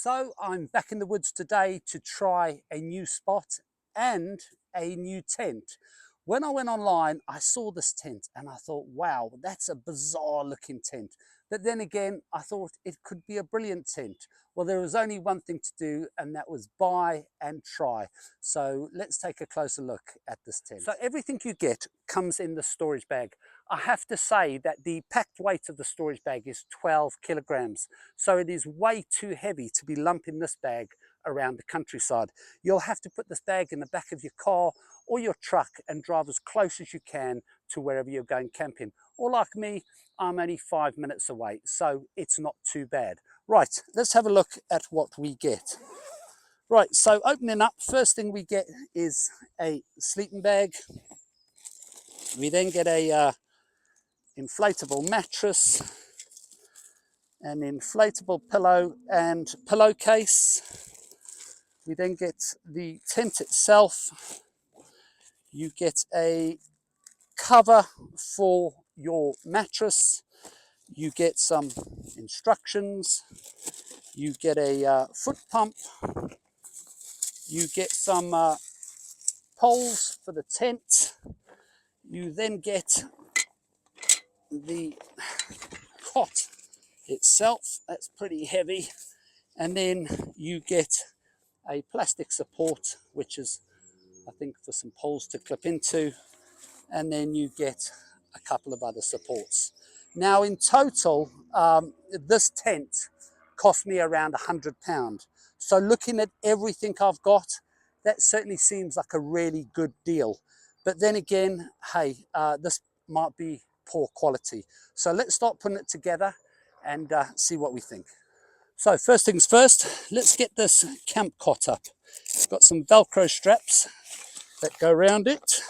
So I'm back in the woods today to try a new spot and a new tent. When I went online, I saw this tent and I thought, wow, that's a bizarre looking tent. But then again, I thought it could be a brilliant tent. Well, there was only one thing to do, and that was buy and try. So let's take a closer look at this tent. So everything you get comes in the storage bag. I have to say that the packed weight of the storage bag is 12 kilograms. So it is way too heavy to be lumping this bag around the countryside. You'll have to put this bag in the back of your car or your truck and drive as close as you can to wherever you're going camping. Or like me, I'm only 5 minutes away, so it's not too bad. Right, let's have a look at what we get. Right, so opening up, first thing we get is a sleeping bag. We then get a inflatable mattress, an inflatable pillow and pillowcase. We then get the tent itself. You get a cover for your mattress. You get some instructions. You get a foot pump. You get some poles for the tent. You then get the cot itself. That's pretty heavy. And then you get a plastic support, which is, I think, for some poles to clip into. And then you get a couple of other supports. Now in total, this tent cost me around £100. So looking at everything I've got, that certainly seems like a really good deal. But then again, hey, this might be poor quality. So let's start putting it together and see what we think. So first things first, let's get this camp cot up. It's got some Velcro straps that go around it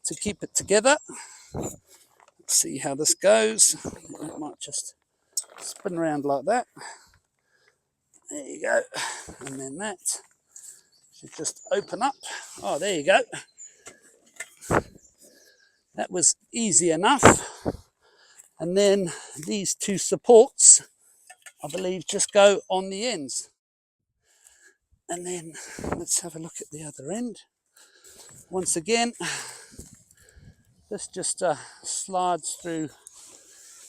to keep it together. Let's see how this goes. It might just spin around like that. There you go. And then that should just open up. Oh, there you go. That was easy enough. And then these two supports, I believe, just go on the ends. And then let's have a look at the other end. Once again, this just slides through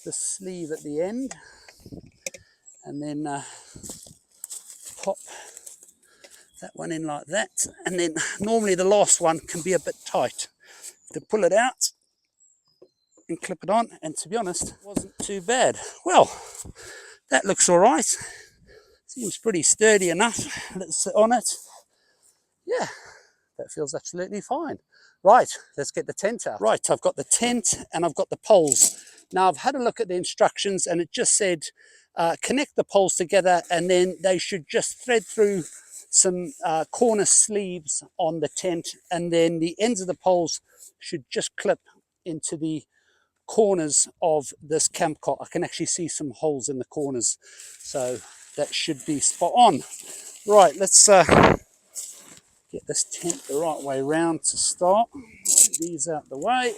the sleeve at the end, and then pop that one in like that. And then normally the last one can be a bit tight. To pull it out and clip it on, and to be honest, it wasn't too bad. Well, that looks all right. Seems pretty sturdy enough. Let's sit on it. Yeah, that feels absolutely fine. Right, let's get the tent out. Right, I've got the tent and I've got the poles. Now I've had a look at the instructions and it just said connect the poles together, and then they should just thread through some corner sleeves on the tent, and then the ends of the poles should just clip into the corners of this camp cot. I can actually see some holes in the corners, so that should be spot on. Right, let's get this tent the right way round to start. Get these out the way.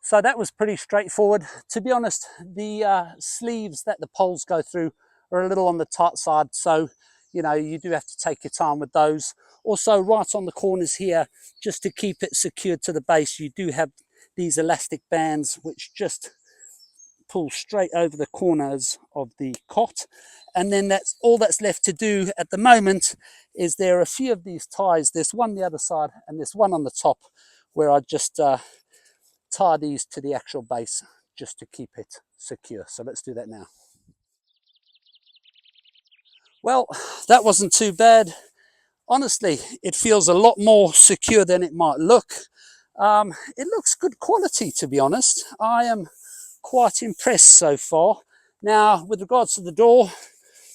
So that was pretty straightforward. To be honest, the sleeves that the poles go through are a little on the tight side, so you know, you do have to take your time with those. Also, right on the corners here, just to keep it secured to the base, you do have these elastic bands which just pull straight over the corners of the cot. And then that's all that's left to do at the moment. Is there are a few of these ties. There's one the other side and there's one on the top, where I just tie these to the actual base just to keep it secure. So let's do that now. Well, that wasn't too bad. Honestly, it feels a lot more secure than it might look. It looks good quality, to be honest. I am quite impressed so far. Now, with regards to the door,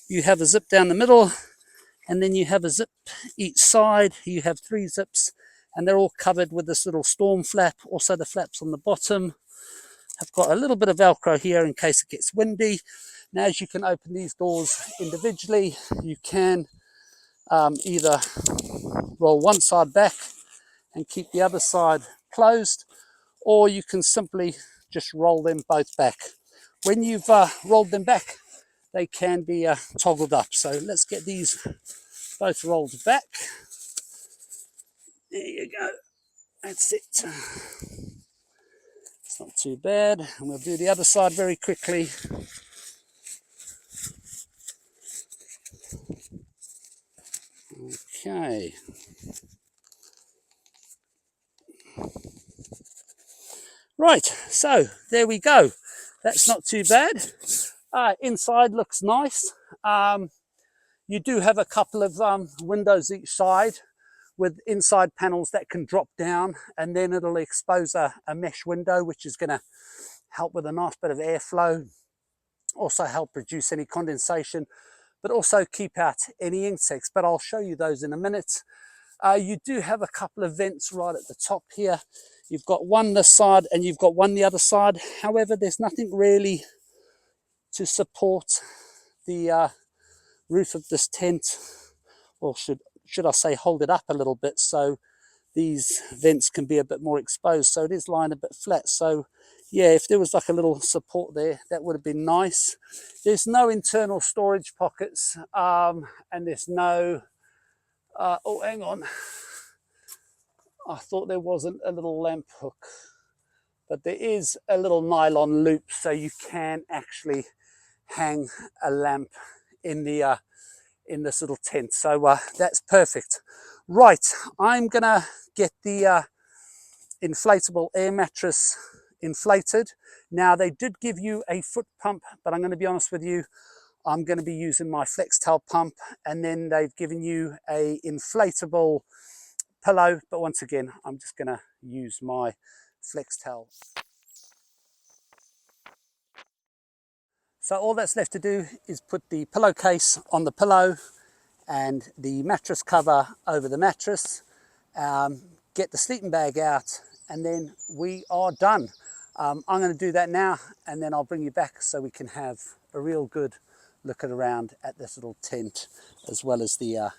you have a zip down the middle, and then you have a zip each side. You have 3 zips, and they're all covered with this little storm flap, also the flaps on the bottom. have got a little bit of Velcro here in case it gets windy. Now, as you can open these doors individually, you can either roll one side back and keep the other side closed, or you can simply just roll them both back. When you've rolled them back, they can be toggled up. So let's get these both rolled back. There you go. That's it. It's not too bad. And we'll do the other side very quickly. Okay. Right, so there we go. That's not too bad. Inside looks nice. You do have a couple of windows each side with inside panels that can drop down, and then it'll expose a mesh window, which is going to help with a nice bit of airflow, also help reduce any condensation, but also keep out any insects. But I'll show you those in a minute. You do have a couple of vents right at the top here. You've got one this side and you've got one the other side. However, there's nothing really to support the roof of this tent, or should I say hold it up a little bit so these vents can be a bit more exposed. So it is lying a bit flat. So yeah, if there was like a little support there, that would have been nice. There's no internal storage pockets, and there's no oh, hang on, I thought there wasn't a little lamp hook, but there is a little nylon loop, so you can actually hang a lamp in the in this little tent. So that's perfect. Right, I'm gonna get the inflatable air mattress inflated. Now, they did give you a foot pump, but I'm going to be honest with you, I'm going to be using my FlexTowel pump, and then they've given you a inflatable pillow, but once again, I'm just going to use my FlexTowel. So all that's left to do is put the pillowcase on the pillow and the mattress cover over the mattress, get the sleeping bag out, and then we are done. I'm going to do that now, and then I'll bring you back so we can have a real good look around at this little tent as well as the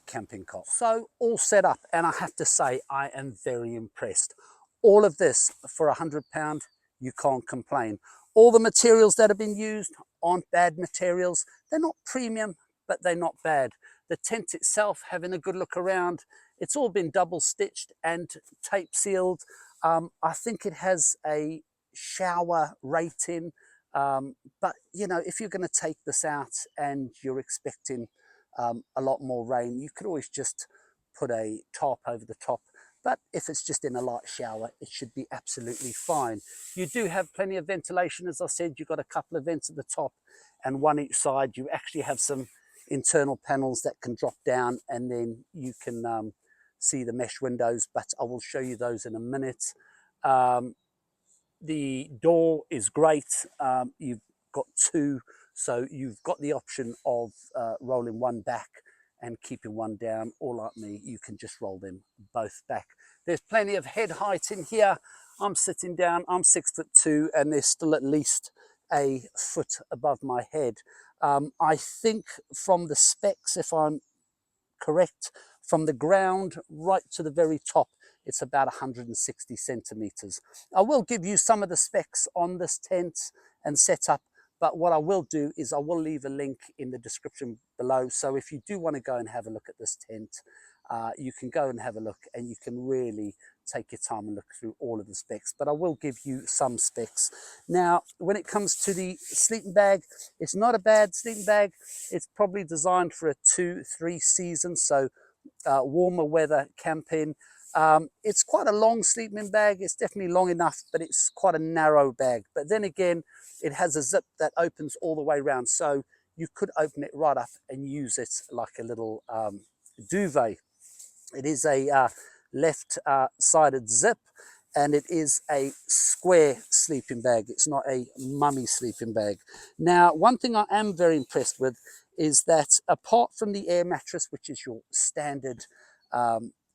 camping cot. So all set up, and I have to say I am very impressed. All of this for £100, you can't complain. All the materials that have been used aren't bad materials. They're not premium, but they're not bad. The tent itself, having a good look around, it's all been double stitched and tape sealed. I think it has a shower rating, but you know, if you're going to take this out and you're expecting a lot more rain, you could always just put a tarp over the top. But if it's just in a light shower, it should be absolutely fine. You do have plenty of ventilation. As I said, you've got a couple of vents at the top and one each side. You actually have some internal panels that can drop down, and then you can see the mesh windows, but I will show you those in a minute. The door is great. You've got two, so you've got the option of rolling one back and keeping one down, or like me, you can just roll them both back. There's plenty of head height in here. I'm sitting down, I'm 6'2", and there's still at least a foot above my head. I think from the specs, if I'm correct, from the ground right to the very top, it's about 160 centimeters. I will give you some of the specs on this tent and setup, but what I will do is I will leave a link in the description below. So if you do want to go and have a look at this tent, you can go and have a look, and you can really take your time and look through all of the specs, but I will give you some specs. Now, when it comes to the sleeping bag, it's not a bad sleeping bag. It's probably designed for a 2-3 season, so warmer weather camping. It's quite a long sleeping bag. It's definitely long enough, but it's quite a narrow bag. But then again, it has a zip that opens all the way around, so you could open it right up and use it like a little duvet. It is a left-sided zip, and it is a square sleeping bag. It's not a mummy sleeping bag. Now, one thing I am very impressed with is that apart from the air mattress, which is your standard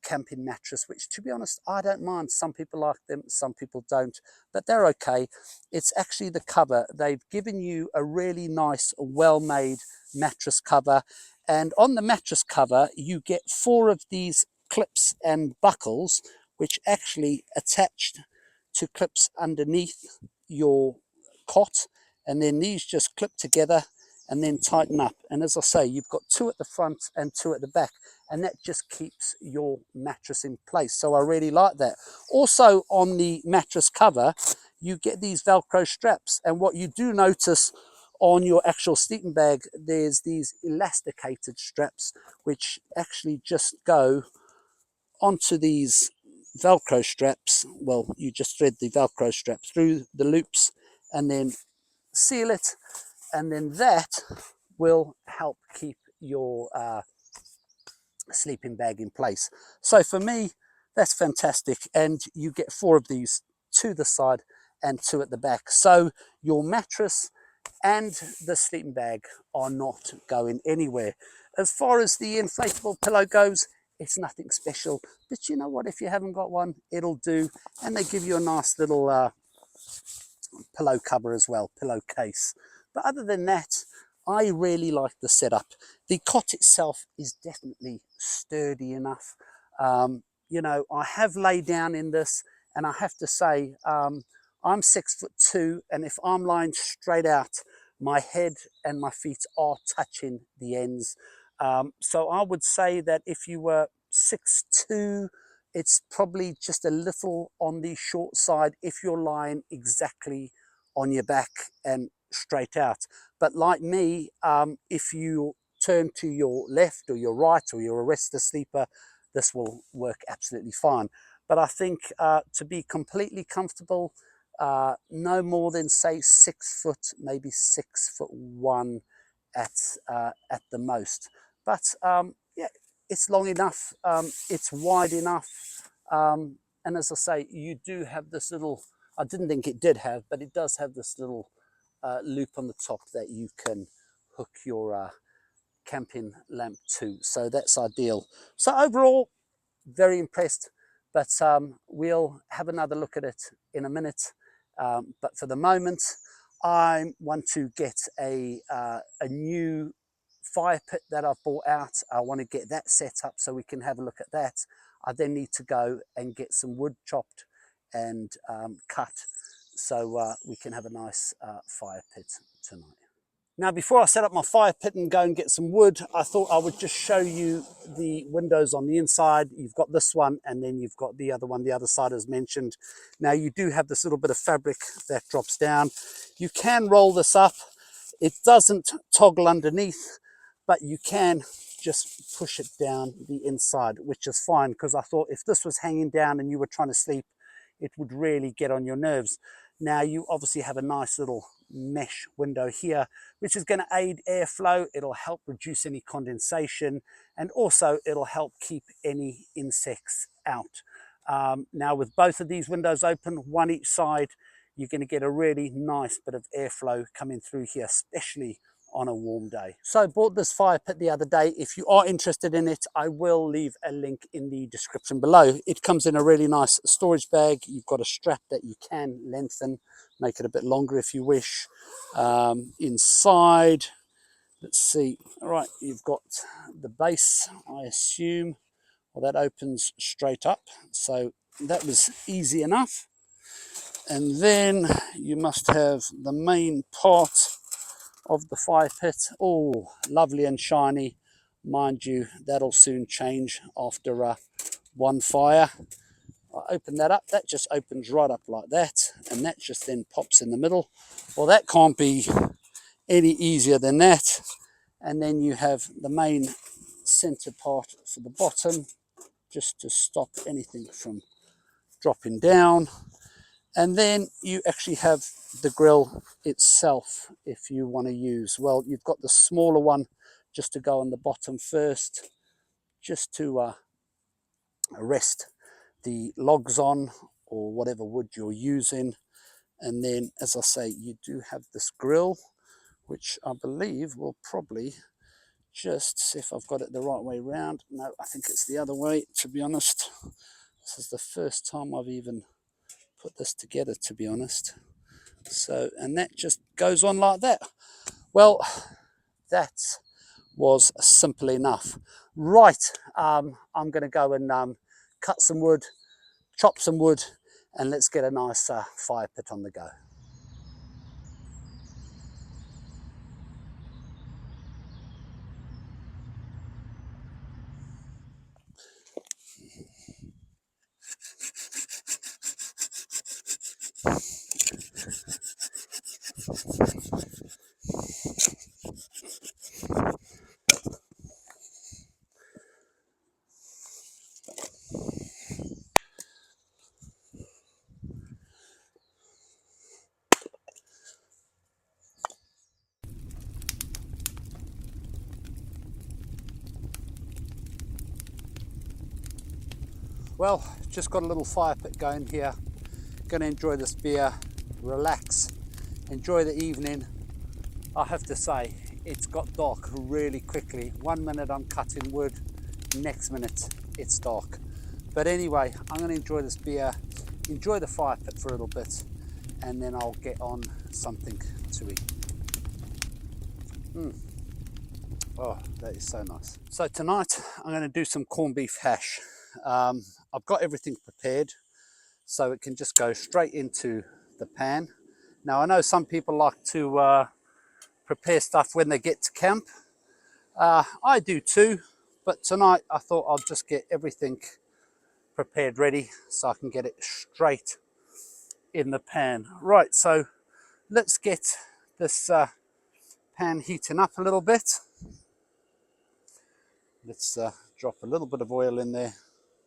camping mattress, which to be honest, I don't mind. Some people like them, some people don't, but they're okay. It's actually the cover. They've given you a really nice, well-made mattress cover. And on the mattress cover, you get 4 of these clips and buckles, which actually attached to clips underneath your cot. And then these just clip together and then tighten up. And as I say, you've got 2 at the front and 2 at the back, and that just keeps your mattress in place. So I really like that. Also on the mattress cover, you get these Velcro straps. And what you do notice on your actual sleeping bag, there's these elasticated straps, which actually just go onto these Velcro straps. Well, you just thread the Velcro strap through the loops and then seal it, and then that will help keep your sleeping bag in place. So for me, that's fantastic. And you get 4 of these, 2 the side and 2 at the back. So your mattress and the sleeping bag are not going anywhere. As far as the inflatable pillow goes, it's nothing special. But you know what? If you haven't got one, it'll do. And they give you a nice little pillow cover as well, pillowcase. But other than that, I really like the setup. The cot itself is definitely sturdy enough. You know, I have laid down in this, and I have to say, I'm 6'2", and if I'm lying straight out, my head and my feet are touching the ends. So I would say that if you were 6'2", it's probably just a little on the short side if you're lying exactly on your back and straight out. But like me, if you turn to your left or your right, or you're a restless sleeper, this will work absolutely fine. But I think to be completely comfortable, no more than say 6 foot, maybe 6'1" at the most. But yeah, it's long enough, it's wide enough, and as I say, you do have this little, I didn't think it did have, but it does have this little loop on the top that you can hook your camping lamp to. So that's ideal. So overall, very impressed, but we'll have another look at it in a minute. But for the moment, I want to get a new fire pit that I've bought out. I want to get that set up so we can have a look at that. I then need to go and get some wood chopped and cut, so we can have a nice fire pit tonight. Now, before I set up my fire pit and go and get some wood, I thought I would just show you the windows on the inside. You've got this one, and then you've got the other one, the other side as mentioned. Now, you do have this little bit of fabric that drops down. You can roll this up. It doesn't toggle underneath, but you can just push it down the inside, which is fine, because I thought if this was hanging down and you were trying to sleep, it would really get on your nerves. Now, you obviously have a nice little mesh window here, which is going to aid airflow. It'll help reduce any condensation, and also it'll help keep any insects out. Now, with both of these windows open, one each side, you're going to get a really nice bit of airflow coming through here, especially on a warm day. So I bought this fire pit the other day. If you are interested in it, I will leave a link in the description below. It comes in a really nice storage bag. You've got a strap that you can lengthen, make it a bit longer if you wish. Inside, let's see, all right, you've got the base, I assume. Well, that opens straight up, so that was easy enough. And then you must have the main part of the fire pit. Oh, lovely and shiny. Mind you, that'll soon change after one fire. I open that up, that just opens right up like that, and that just then pops in the middle. Well, that can't be any easier than that. And then you have the main center part for the bottom, just to stop anything from dropping down. And then you actually have the grill itself if you want to use. Well, you've got the smaller one just to go on the bottom first, just to rest the logs on, or whatever wood you're using. And then, as I say, you do have this grill, which I believe will probably just see if I've got it the right way round. No, I think it's the other way, to be honest. This is the first time I've even put this together, to be honest. So, and that just goes on like that. Well, that was simple enough. Right, I'm going to go and cut some wood, chop some wood, and let's get a nice fire pit on the go. Well, just got a little fire pit going here. Going to enjoy this beer, relax, enjoy the evening. I have to say, it's got dark really quickly. 1 minute I'm cutting wood, next minute it's dark. But anyway, I'm going to enjoy this beer, enjoy the fire pit for a little bit, and then I'll get on something to eat. Oh, that is so nice. So tonight I'm going to do some corned beef hash. I've got everything prepared, so it can just go straight into the pan. Now I know some people like to prepare stuff when they get to camp. I do too, but tonight I thought I'll just get everything prepared ready so I can get it straight in the pan. Right, so let's get this pan heating up a little bit. Let's drop a little bit of oil in there.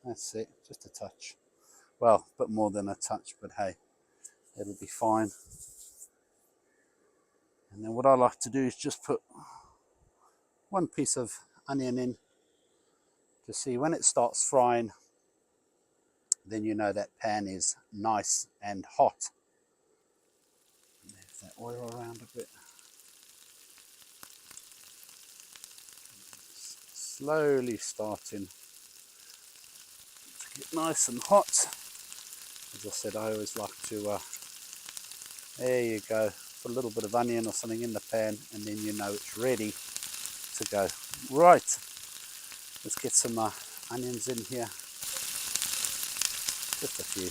That's it, just a touch. Well, a bit more than a touch, but hey, it'll be fine. And then what I like to do is just put one piece of onion in to see when it starts frying, then you know that pan is nice and hot. Move that oil around a bit. Slowly starting to get nice and hot. As I said, I always like to, there you go, put a little bit of onion or something in the pan, and then you know it's ready to go. Right, let's get some onions in here, just a few.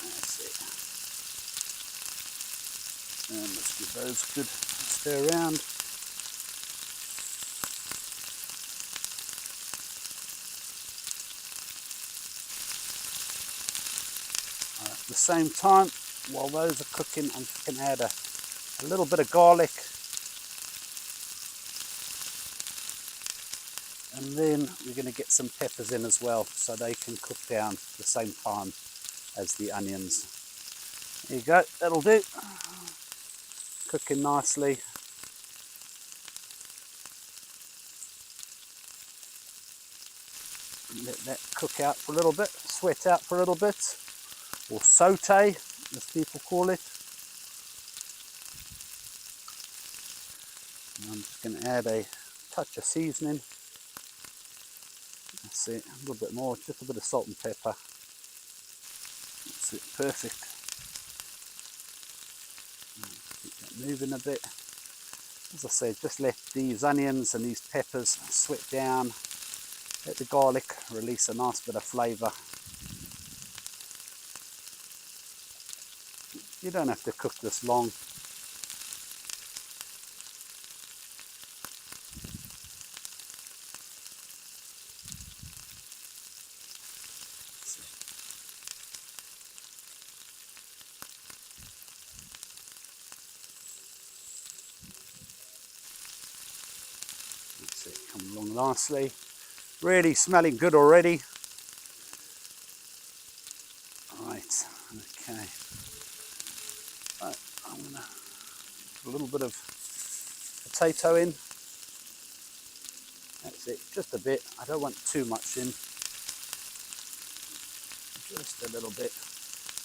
That's it. And let's give those a good stir around. At the same time, while those are cooking, I'm just going to add a little bit of garlic, and then we're going to get some peppers in as well so they can cook down at the same time as the onions. There you go, that'll do. Cooking nicely. Let that cook out for a little bit, sweat out for a little bit, or saute as people call it. And I'm just going to add a touch of seasoning. That's it, a little bit more, just a bit of salt and pepper. That's it, perfect. Keep that moving a bit. As I said, just let these onions and these peppers sweat down. Let the garlic release a nice bit of flavour. You don't have to cook this long. That's it, come along nicely. Really smelling good already. Right, okay. Right, I'm going to put a little bit of potato in. That's it, just a bit. I don't want too much in. Just a little bit.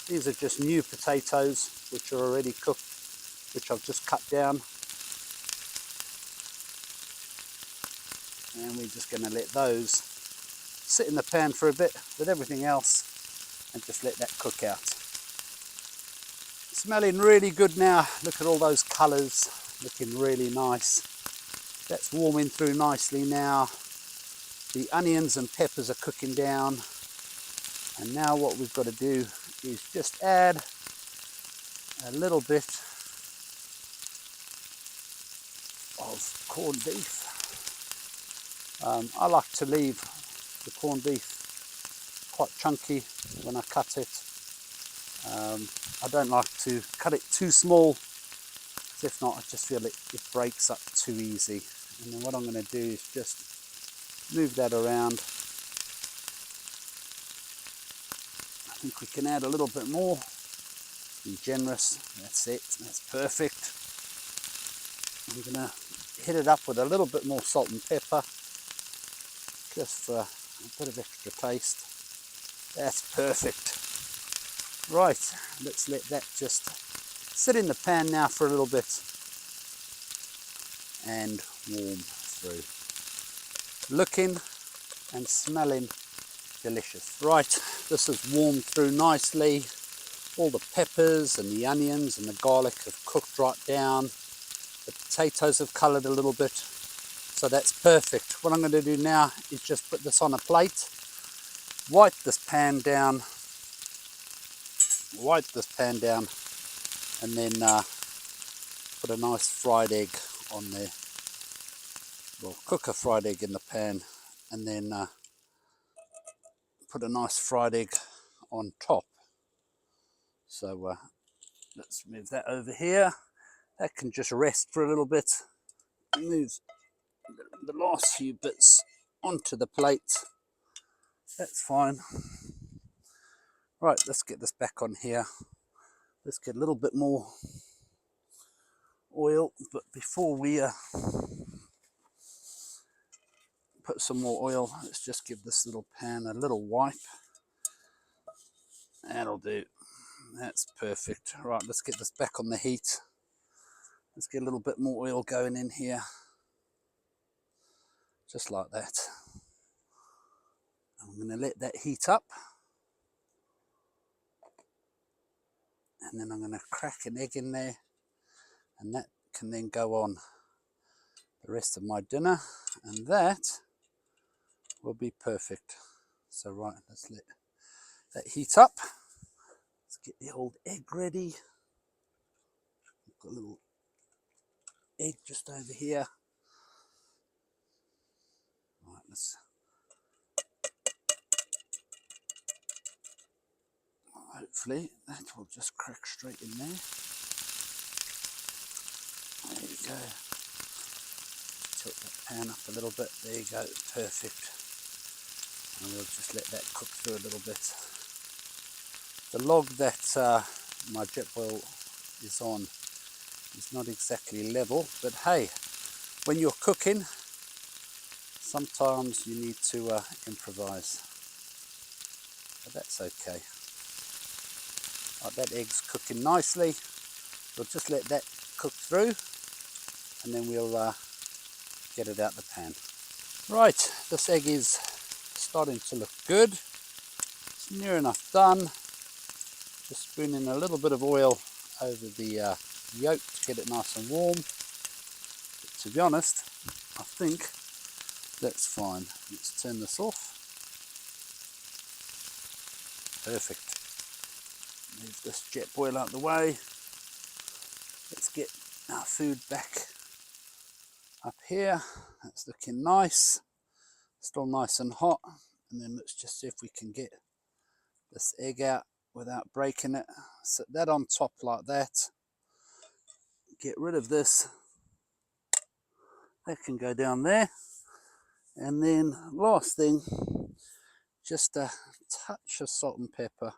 These are just new potatoes which are already cooked, which I've just cut down. And we're just going to let those sit in the pan for a bit with everything else and just let that cook out. Smelling really good now. Look at all those colours, looking really nice. That's warming through nicely now. The onions and peppers are cooking down. And now what we've got to do is just add a little bit of corned beef. I like to leave the corned beef quite chunky when I cut it. I don't like to cut it too small, because if not I just feel it breaks up too easy. And then what I'm going to do is just move that around. I think we can add a little bit more. Be generous. That's it. That's perfect. I'm going to hit it up with a little bit more salt and pepper, just for a bit of extra taste. That's perfect. Right, let's let that just sit in the pan now for a little bit and warm through. Looking and smelling delicious. Right, this has warmed through nicely. All the peppers and the onions and the garlic have cooked right down. The potatoes have coloured a little bit, so that's perfect. What I'm going to do now is just put this on a plate, wipe this pan down, and then put a nice fried egg on there. Well, cook a fried egg in the pan, and then put a nice fried egg on top. So let's move that over here. That can just rest for a little bit. Move the last few bits onto the plate. That's fine. Right, let's get this back on here. Let's get a little bit more oil, but before we put some more oil, let's just give this little pan a little wipe. That'll do. That's perfect. Right, let's get this back on the heat. Let's get a little bit more oil going in here. Just like that. I'm going to let that heat up. And then I'm going to crack an egg in there. And that can then go on the rest of my dinner. And that will be perfect. So right, let's let that heat up. Let's get the old egg ready. Got a little egg just over here. Right, let's hopefully that will just crack straight in there. There you go. Tilt that pan up a little bit. There you go. Perfect. And we'll just let that cook through a little bit. The log that my Jetboil is on is not exactly level, but hey, when you're cooking, sometimes you need to improvise. But that's okay. Right, that egg's cooking nicely. We'll just let that cook through, and then we'll get it out the pan. Right, this egg is starting to look good. It's near enough done. Just spooning a little bit of oil over the yolk to get it nice and warm. But to be honest, I think that's fine. Let's turn this off. Perfect. Move this Jetboil out the way. Let's get our food back up here. That's looking nice. Still nice and hot. And then let's just see if we can get this egg out without breaking it. Set that on top like that. Get rid of this. That can go down there. And then last thing, just a touch of salt and pepper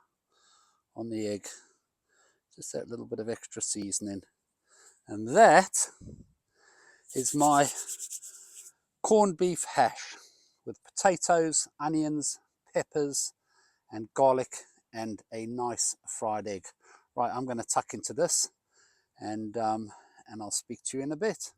on the egg. Just that little bit of extra seasoning. And that is my corned beef hash with potatoes, onions, peppers, and garlic, and a nice fried egg. Right, I'm going to tuck into this, and I'll speak to you in a bit.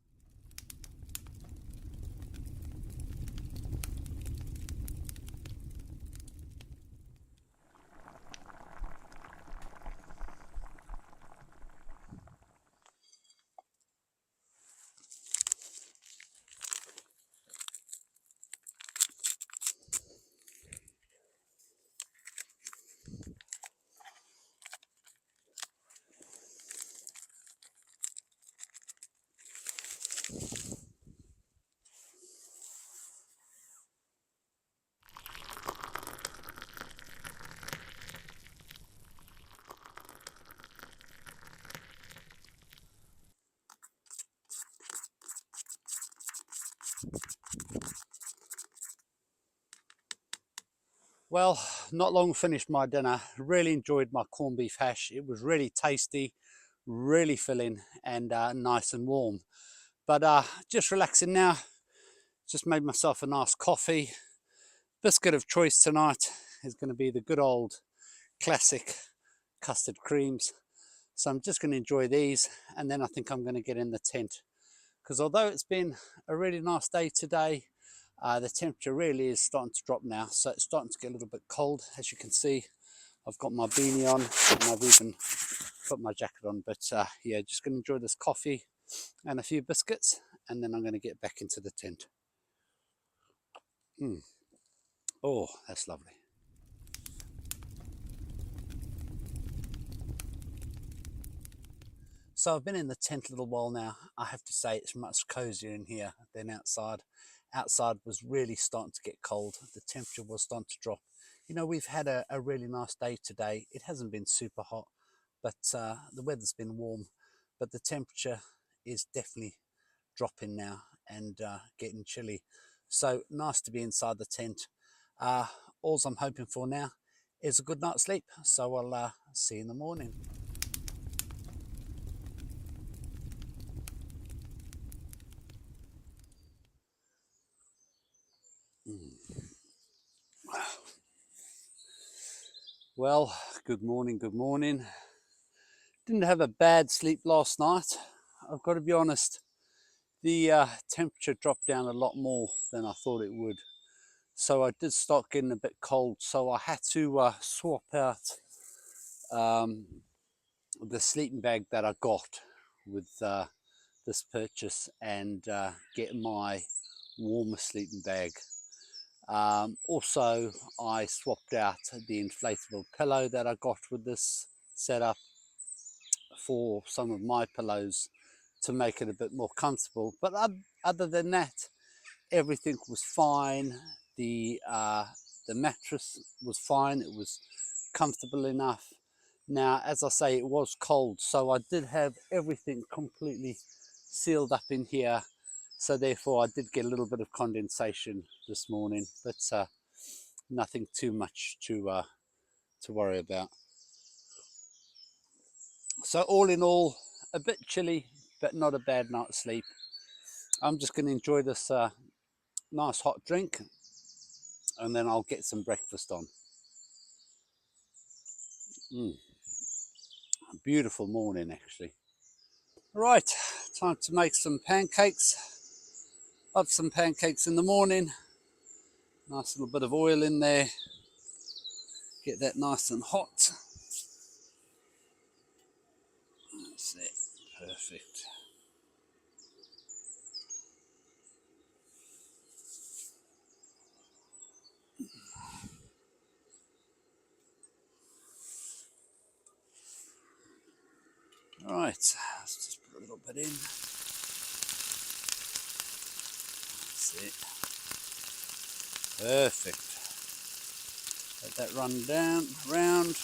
Well, not long finished my dinner. Really enjoyed my corned beef hash. It was really tasty, really filling, and nice and warm. But just relaxing now. Just made myself a nice coffee. Biscuit of choice tonight is going to be the good old classic custard creams. So I'm just going to enjoy these, and then I think I'm going to get in the tent. Because although it's been a really nice day today, the temperature really is starting to drop now. So it's starting to get a little bit cold. As you can see, I've got my beanie on and I've even put my jacket on. But yeah, just going to enjoy this coffee and a few biscuits, and then I'm going to get back into the tent. Oh, that's lovely. So I've been in the tent a little while now. I have to say it's much cozier in here than outside. Outside was really starting to get cold. The temperature was starting to drop. You know, we've had a really nice day today. It hasn't been super hot, but the weather's been warm. But the temperature is definitely dropping now and getting chilly. So nice to be inside the tent. All I'm hoping for now is a good night's sleep. So I'll see you in the morning. Well, good morning, good morning. Didn't have a bad sleep last night. I've got to be honest, the temperature dropped down a lot more than I thought it would. So I did start getting a bit cold. So I had to swap out um, the sleeping bag that I got with this purchase and get my warmer sleeping bag. Also, I swapped out the inflatable pillow that I got with this setup for some of my pillows to make it a bit more comfortable. But other than that, everything was fine. The mattress was fine. It was comfortable enough. Now, as I say, it was cold, so I did have everything completely sealed up in here. So therefore, I did get a little bit of condensation this morning, but nothing too much to worry about. So all in all, a bit chilly, but not a bad night's sleep. I'm just going to enjoy this nice hot drink, and then I'll get some breakfast on. Beautiful morning, actually. Right, time to make some pancakes. Love some pancakes in the morning. Nice little bit of oil in there. Get that nice and hot. That's it. Perfect. All right, let's just put a little bit in. That's it. Perfect. Let that run down, round.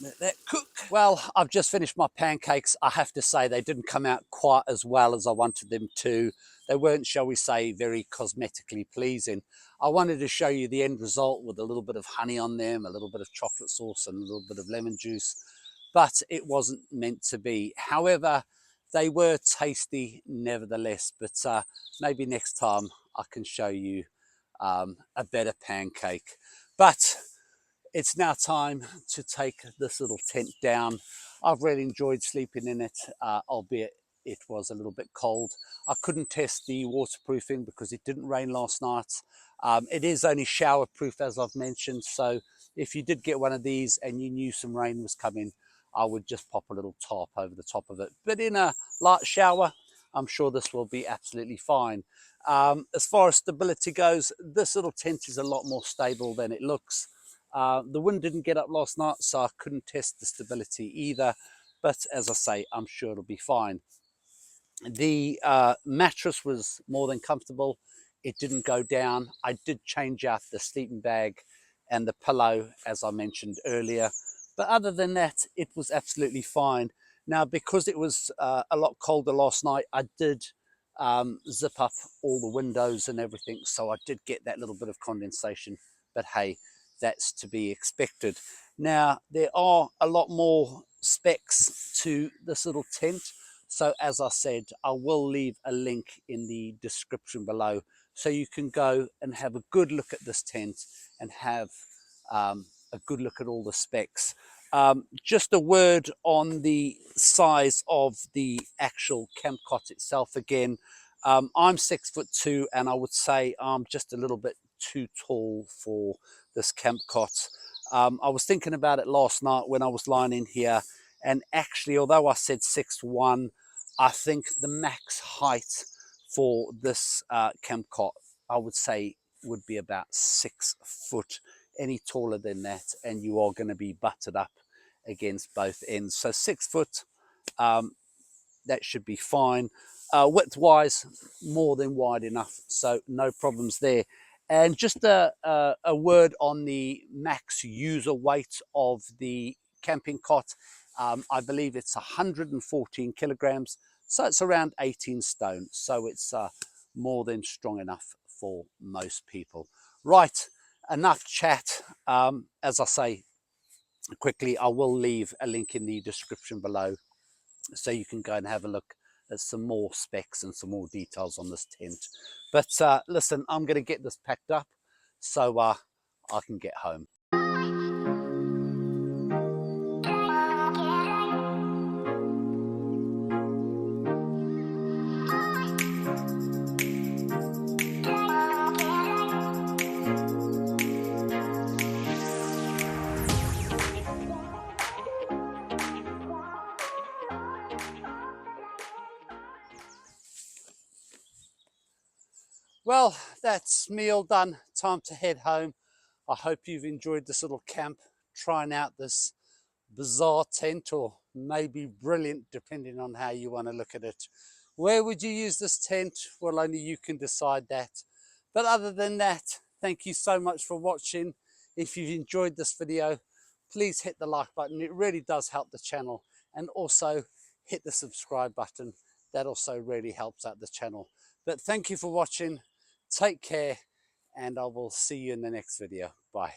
Let that cook. Well, I've just finished my pancakes. I have to say they didn't come out quite as well as I wanted them to. They weren't, shall we say, very cosmetically pleasing. I wanted to show you the end result with a little bit of honey on them, a little bit of chocolate sauce and a little bit of lemon juice, but it wasn't meant to be. However, they were tasty nevertheless, but maybe next time I can show you a better pancake. But it's now time to take this little tent down. I've really enjoyed sleeping in it, albeit it was a little bit cold. I couldn't test the waterproofing because it didn't rain last night. It is only shower proof, as I've mentioned, so if you did get one of these and you knew some rain was coming, I would just pop a little top over the top of it. But in a light shower, I'm sure this will be absolutely fine. As far as stability goes, this little tent is a lot more stable than it looks. The wind didn't get up last night, so I couldn't test the stability either. But as I say, I'm sure it'll be fine. The mattress was more than comfortable. It didn't go down. I did change out the sleeping bag and the pillow, as I mentioned earlier. But other than that, it was absolutely fine. Now, because it was a lot colder last night, I did zip up all the windows and everything, so I did get that little bit of condensation, but hey, that's to be expected. Now, there are a lot more specs to this little tent, so as I said, I will leave a link in the description below so you can go and have a good look at this tent and have a good look at all the specs. Just a word on the size of the actual camp cot itself. Again, I'm 6'2", and I would say I'm just a little bit too tall for this camp cot. I was thinking about it last night when I was lying in here, and actually, although I said 6'1", I think the max height for this camp cot, I would say, would be about 6 foot. Any taller than that, and you are going to be butted up against both ends. So 6 foot, that should be fine. Width wise, more than wide enough, so no problems there. And just a word on the max user weight of the camping cot. I believe it's 114 kilograms, so it's around 18 stone. So it's more than strong enough for most people. Right, enough chat. As I say quickly, I will leave a link in the description below so you can go and have a look at some more specs and some more details on this tent. But listen, I'm going to get this packed up so I can get home. Well, that's me all done. Time to head home. I hope you've enjoyed this little camp, trying out this bizarre tent, or maybe brilliant, depending on how you want to look at it. Where would you use this tent? Well, only you can decide that. But other than that, thank you so much for watching. If you've enjoyed this video, please hit the like button. It really does help the channel. And also hit the subscribe button. That also really helps out the channel. But thank you for watching. Take care, and I will see you in the next video. Bye.